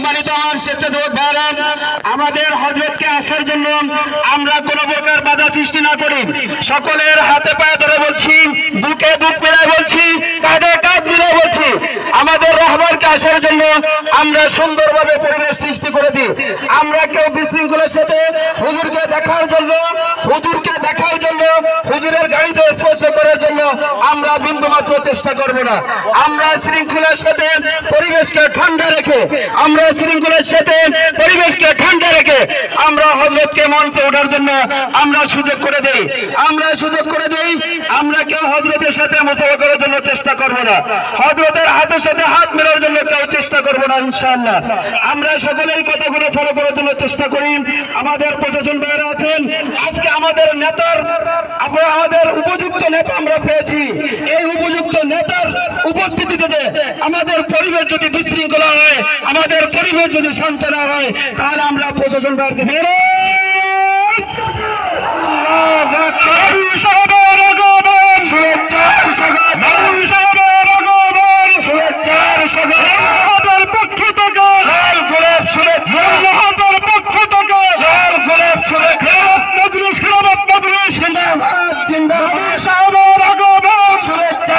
সম্মানিত আমার স্বেচ্ছাসেবক ভাইরা, আমাদের হযরতকে আসার জন্য আমরা কোনো প্রকার বাধা সৃষ্টি না করি, সকলের হাতে পায়ে ধরে বলছি, বুকে বুক মিলায় বলছি, কাঁধে কাঁধ মিলায় বলছি, আমাদের রাহবারকে আসার জন্য আমরা সুন্দরভাবে পরিবেশ সৃষ্টি করে দিই। আমরা কেউ বিশৃঙ্খলার সাথে হুজুরকে দেখার জন্য হুজুরের গাড়িতে স্পর্শ করার জন্য আমরা বিন্দুমাত্র চেষ্টা করব না। আমরা শৃঙ্খলার সাথে পরিবেশকে ঠান্ডা রেখে আমরা হযরতকে মঞ্চে ওঠার জন্য আমরা সুযোগ করে দেই। আমরা কেউ হযরতের সাথে মুসাফা করার জন্য চেষ্টা করব না, হযরতের হাতের সাথে হাত মেলার জন্য কেউ চেষ্টা করব না ইনশাআল্লাহ। আমরা সকলেই কথাগুলো ফলো করার জন্য চেষ্টা করি। আমাদের প্রশাসন ভাইরা আছেন, আজকে আমাদের উপযুক্ত নেতা আমরা পেয়েছি। এই উপযুক্ত নেতার উপস্থিতিতে যে আমাদের পরিবেশ যদি বিশৃঙ্খলা হয়, আমাদের পরিবেশ যদি শান্ত না হয়, তাহলে আমরা প্রশাসন ভাইকে শুভেচ্ছা